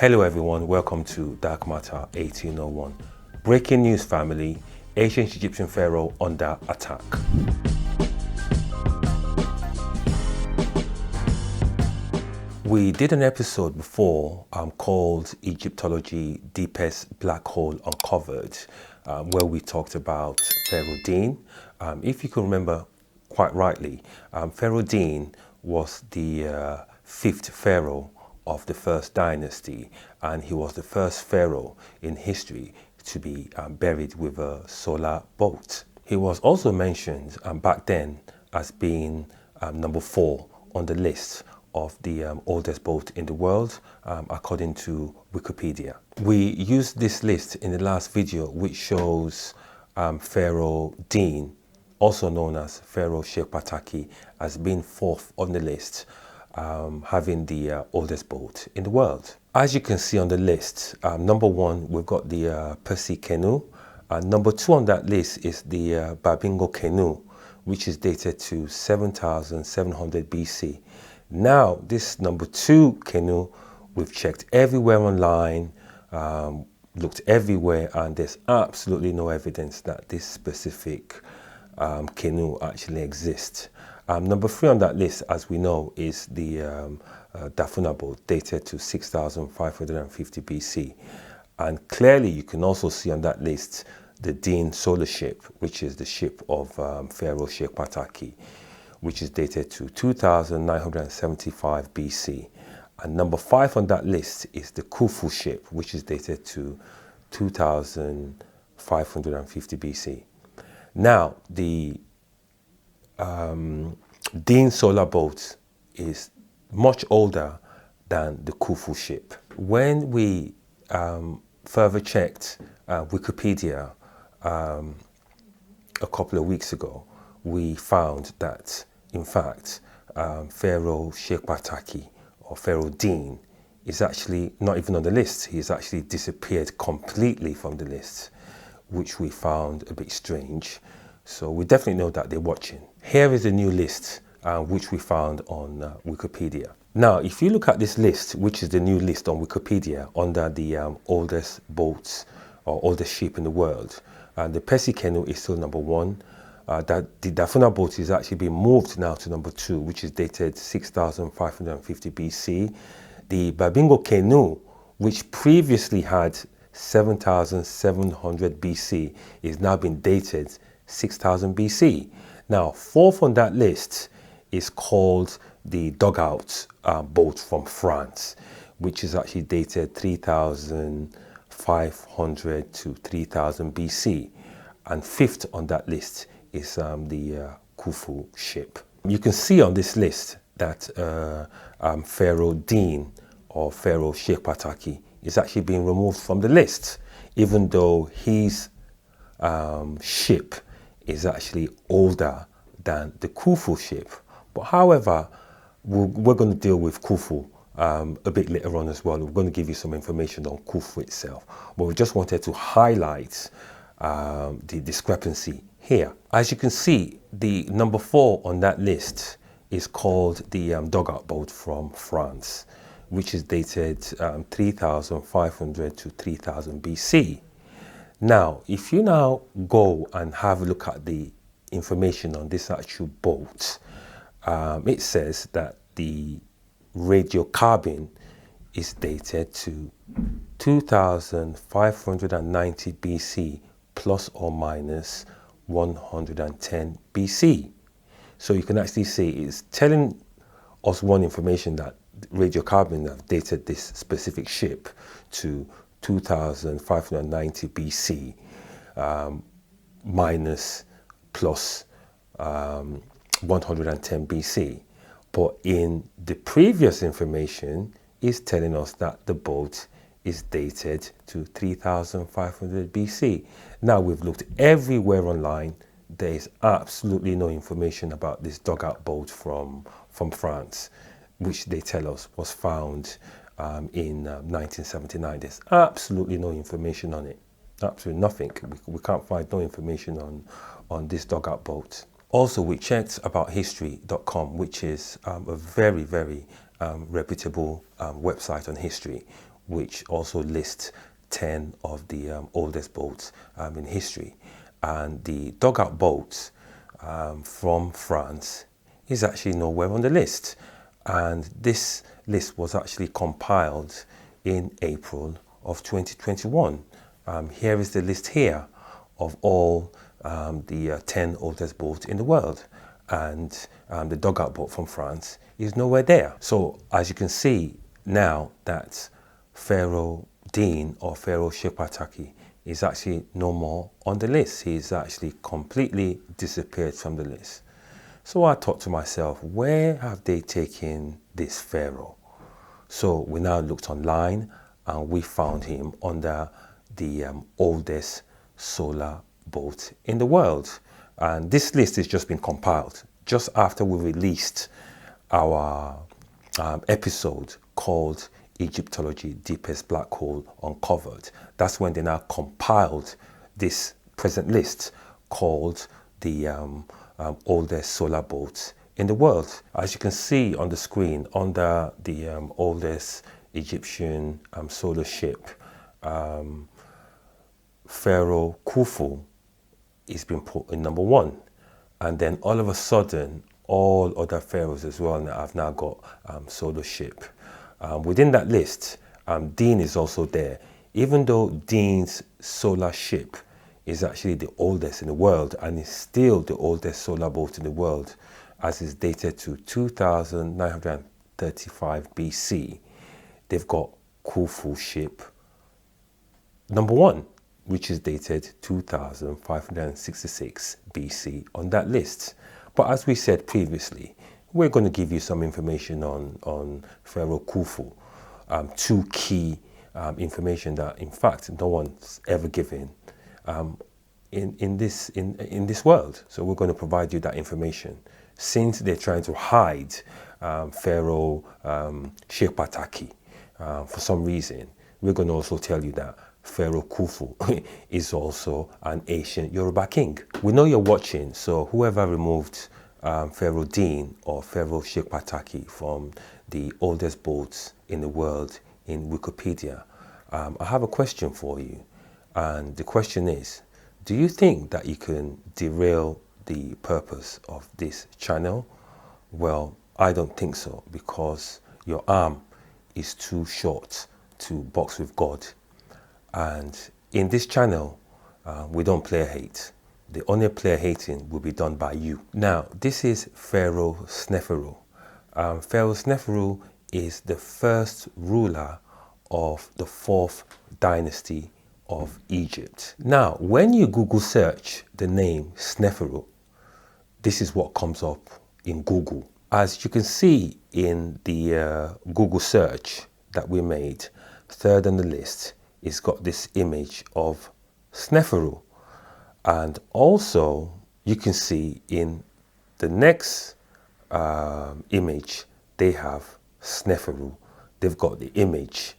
Hello everyone, welcome to Dark Matter 1801. Breaking news family, ancient Egyptian pharaoh under attack. We did an episode before called Egyptology Deepest Black Hole Uncovered, where we talked about Pharaoh Dean. If you can remember quite rightly, Pharaoh Dean was the fifth pharaoh of the first dynasty, and he was the first pharaoh in history to be buried with a solar boat. He was also mentioned back then as being number 4 on the list of the oldest boat in the world, according to Wikipedia. We used this list in the last video, which shows Pharaoh Dean, also known as Pharaoh pataki, as being 4th on the list, having the oldest boat in the world. As you can see on the list, number 1, we've got the Percy canoe, and number 2 on that list is the Babingo canoe, which is dated to 7700 BC. Now, this number 2 canoe, we've checked everywhere online, looked everywhere, and there's absolutely no evidence that this specific canoe actually exists. Number 3 on that list, as we know, is the Dafuna boat, dated to 6550 BC. And clearly you can also see on that list the Dean solar ship, which is the ship of Pharaoh pataki, which is dated to 2975 BC. And number 5 on that list is the Khufu ship, which is dated to 2550 BC. Now, the Dean solar boat is much older than the Khufu ship. When we further checked Wikipedia a couple of weeks ago, we found that, in fact, Pharaoh pataki, or Pharaoh Dean, is actually not even on the list. He's actually disappeared completely from the list, which we found a bit strange. So we definitely know that they're watching. Here is a new list which we found on Wikipedia. Now, if you look at this list, which is the new list on Wikipedia under the oldest boats or oldest ship in the world, the Percy canoe is still number 1. That the Dafuna boat is actually being moved now to number 2, which is dated 6550 BC. The Babingo canoe, which previously had 7700 BC, is now been dated 6000 BC. Now, 4th on that list is called the dugout boat from France, which is actually dated 3500 to 3000 BC. And 5th on that list is the Khufu ship. You can see on this list that Pharaoh Dean, or Pharaoh pataki, is actually being removed from the list, even though his ship is actually older than the Khufu ship. But however, we're going to deal with Khufu a bit later on as well. We're going to give you some information on Khufu itself, but we just wanted to highlight the discrepancy here. As you can see, the number 4 on that list is called the dugout boat from France, which is dated 3500 to 3000 BC. Now, if you now go and have a look at the information on this actual boat, it says that the radiocarbon is dated to 2590 BC plus or minus 110 BC. So you can actually see it's telling us one information, that radiocarbon have dated this specific ship to 2590 BC minus plus 110 BC. But in the previous information is telling us that the boat is dated to 3500 BC. Now, we've looked everywhere online. There is absolutely no information about this dugout boat from France, which they tell us was found in 1979. There's absolutely no information on it. Absolutely nothing. We can't find no information on this dugout boat. Also, we checked about history.com, which is a very, very reputable website on history, which also lists 10 of the oldest boats in history. And the dugout boat from France is actually nowhere on the list. And this list was actually compiled in April of 2021. Here is the list here of all the 10 oldest boats in the world. And the dugout boat from France is nowhere there. So as you can see now that Pharaoh Dean or Pharaoh pataki is actually no more on the list. He's actually completely disappeared from the list. So I thought to myself, where have they taken this pharaoh? So we now looked online and we found him under the oldest solar boat in the world. And this list has just been compiled just after we released our episode called Egyptology, Deepest Black Hole Uncovered. That's when they now compiled this present list called the oldest solar boats in the world. As you can see on the screen, under the oldest Egyptian solar ship, Pharaoh Khufu is been put in number 1. And then all of a sudden, all other pharaohs as well have now got solar ship. Within that list, Dean is also there. Even though Dean's solar ship is actually the oldest in the world and is still the oldest solar boat in the world, as is dated to 2935 BC, they've got Khufu ship number 1, which is dated 2566 BC on that list. But as we said previously, we're going to give you some information on Pharaoh Khufu, 2 key information that in fact no one's ever given in this world. So we're going to provide you that information. Since they're trying to hide Pharaoh pataki for some reason, we're going to also tell you that Pharaoh Khufu is also an ancient Yoruba king. We know you're watching, so whoever removed Pharaoh Dean or Pharaoh pataki from the oldest boats in the world in Wikipedia, I have a question for you. And the question is, do you think that you can derail the purpose of this channel? Well, I don't think so, because your arm is too short to box with God. And in this channel, we don't play hate. The only player hating will be done by you. Now, this is Pharaoh Sneferu. Pharaoh Sneferu is the first ruler of the 4th dynasty of Egypt. Now, when you Google search the name Sneferu, this is what comes up in Google. As you can see in the Google search that we made, 3rd on the list, it's got this image of Sneferu. And also you can see in the next image, they have Sneferu. They've got the image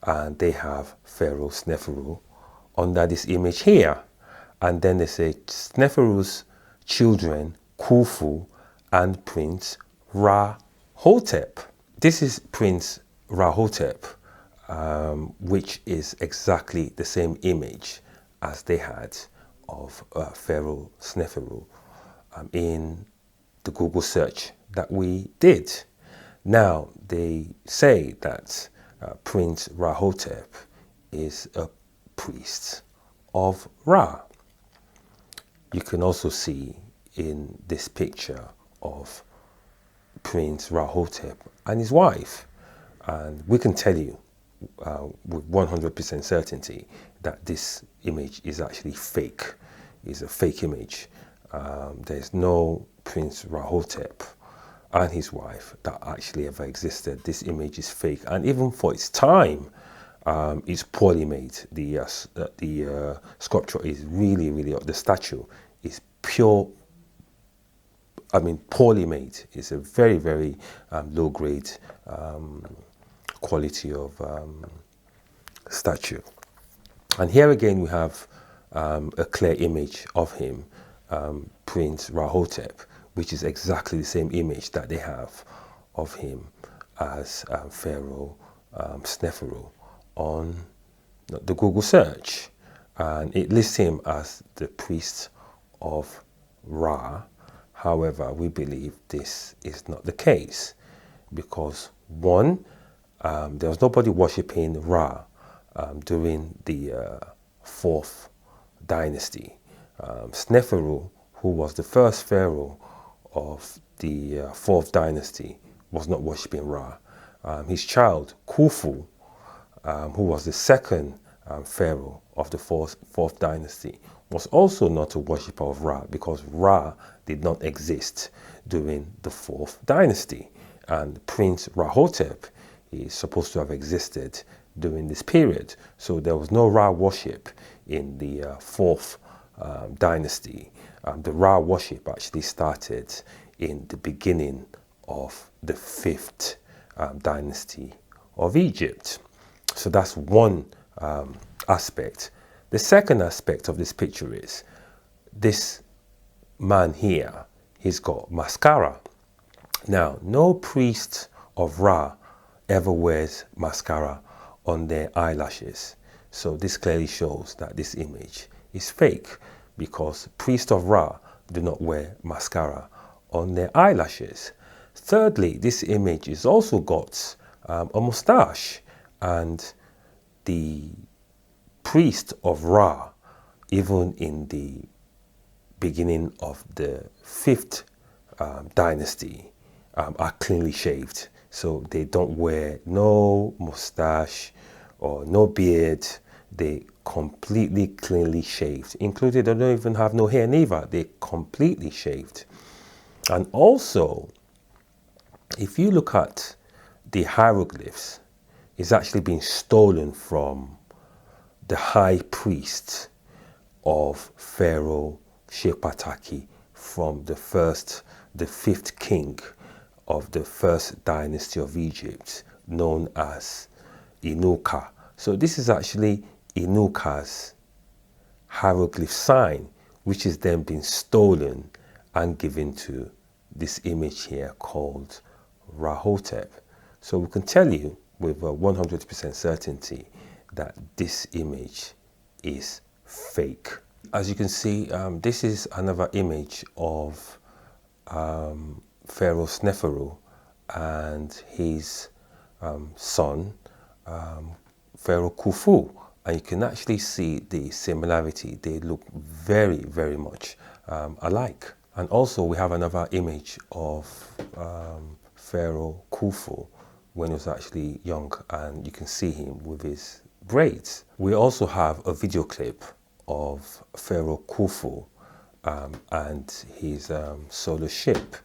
and they have Pharaoh Sneferu under this image here. And then they say Sneferu's children, Khufu and Prince Ra-Hotep. This is Prince Ra-Hotep, which is exactly the same image as they had of Pharaoh Sneferu in the Google search that we did. Now, they say that Prince Ra-Hotep is a priest of Ra. You can also see in this picture of Prince Ra-Hotep and his wife. And we can tell you with 100% certainty that this image is actually fake. It's a fake image. There's no Prince Ra-Hotep and his wife that actually ever existed. This image is fake, and even for its time, it's poorly made. The sculpture is really, the statue is pure. I mean, poorly made. It's a very, very low grade quality of statue. And here again we have a clear image of him, Prince Ra-Hotep, which is exactly the same image that they have of him as Pharaoh Sneferu on the Google search, and it lists him as the priest of Ra. However, we believe this is not the case because one, there was nobody worshipping Ra during the fourth dynasty. Sneferu, who was the first pharaoh of the fourth dynasty, was not worshipping Ra. His child, Khufu, who was the second pharaoh of the fourth dynasty, was also not a worshipper of Ra because Ra did not exist during the fourth dynasty. And Prince Rahotep is supposed to have existed during this period. So there was no Ra worship in the fourth dynasty. The Ra worship actually started in the beginning of the fifth dynasty of Egypt. So that's one aspect. The second aspect of this picture is this man here, he's got mascara. Now, no priest of Ra ever wears mascara on their eyelashes. So this clearly shows that this image is fake because priests of Ra do not wear mascara on their eyelashes. Thirdly, this image has also got a mustache, and the priest of Ra, even in the beginning of the fifth dynasty, are cleanly shaved. So they don't wear no mustache or no beard. They completely cleanly shaved, including they don't even have no hair neither. They completely shaved. And also, if you look at the hieroglyphs, it's actually been stolen from the high priest of Pharaoh Pataki from the fifth king of the first dynasty of Egypt, known as Inuka. So this is actually Inuka's hieroglyph sign, which is then being stolen and given to this image here called Rahotep. So we can tell you with 100% certainty that this image is fake. As you can see, this is another image of Pharaoh Sneferu and his son, Pharaoh Khufu. And you can actually see the similarity. They look very, very much alike. And also we have another image of Pharaoh Khufu when he was actually young, and you can see him with his braids. We also have a video clip of Pharaoh Khufu and his solar ship.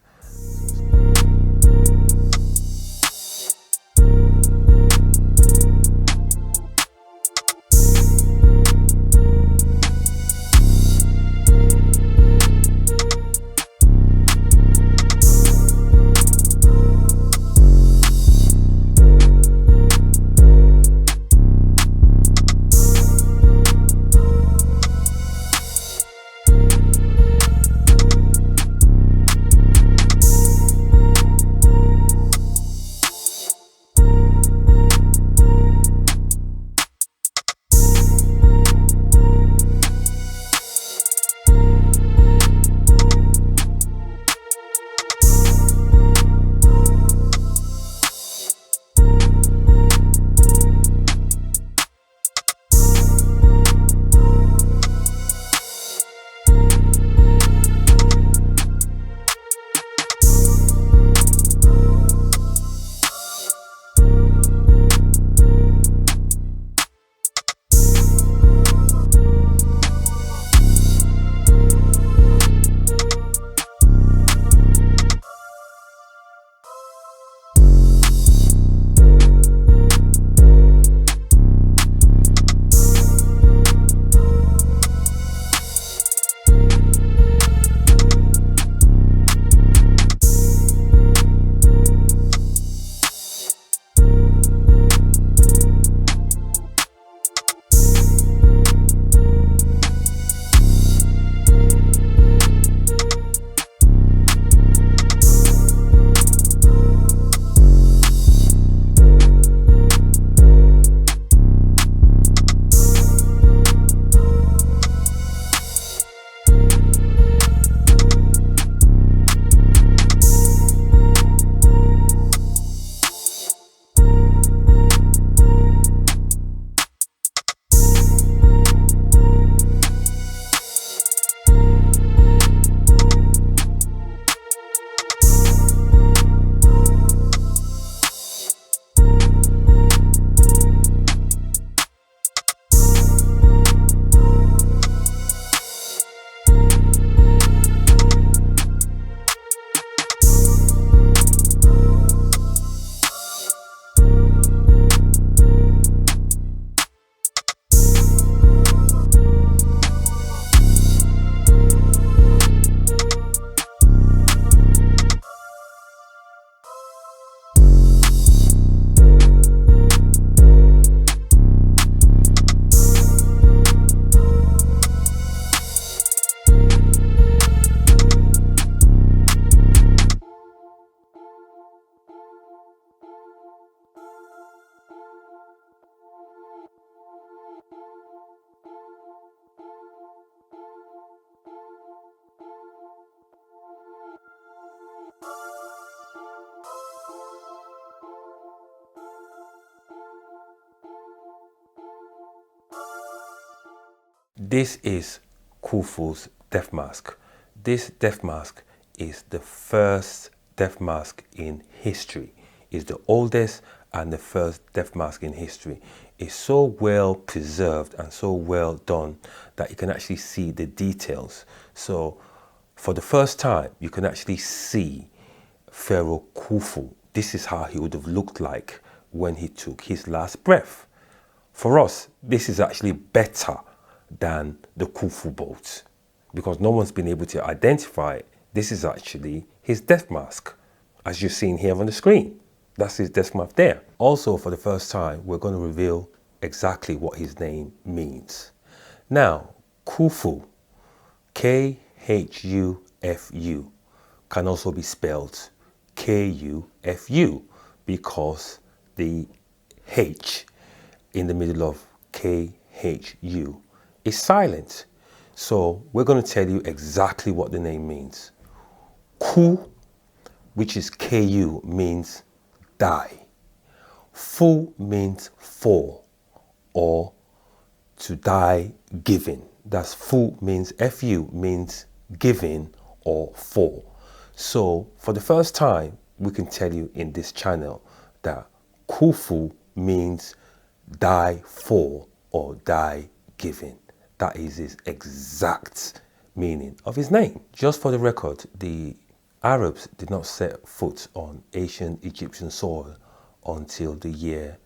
This is Khufu's death mask. This death mask is the first death mask in history. It's the oldest and the first death mask in history. It's so well preserved and so well done that you can actually see the details. So for the first time, you can actually see Pharaoh Khufu. This is how he would have looked like when he took his last breath. For us, this is actually better than the Khufu boat because no one's been able to identify it. This is actually his death mask, as you're seeing here on the screen. That's his death mask there. Also, for the first time, we're going to reveal exactly what his name means. Now, Khufu, K-H-U-F-U, can also be spelled K-U-F-U because the H in the middle of K-H-U is silent. So we're going to tell you exactly what the name means. Khu, which is K-U, means die. Fu means for or to die giving. That's Fu means F-U means giving or for. So for the first time, we can tell you in this channel that Khufu means die for or die giving. That is his exact meaning of his name. Just for the record, the Arabs did not set foot on ancient Egyptian soil until the year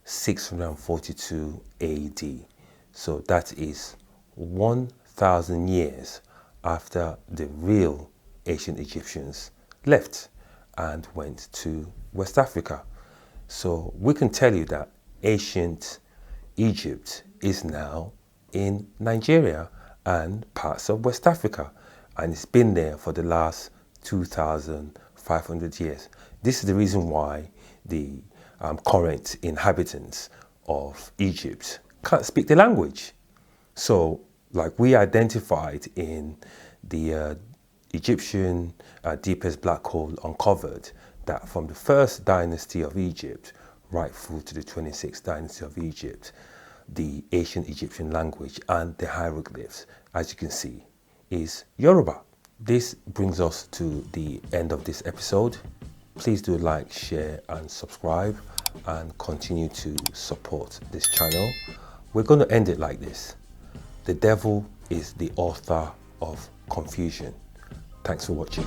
642 AD. So that is 1,000 years after the real ancient Egyptians left and went to West Africa. So we can tell you that ancient Egypt is now in Nigeria and parts of West Africa, and it's been there for the last 2,500 years. This is the reason why the current inhabitants of Egypt can't speak the language. So, like we identified in the Egyptian deepest black hole uncovered, that from the first dynasty of Egypt right through to the 26th dynasty of Egypt, the ancient Egyptian language and the hieroglyphs, as you can see, is Yoruba. This brings us to the end of this episode. Please do like, share and subscribe and continue to support this channel. We're going to end it like this. The devil is the author of confusion. Thanks for watching.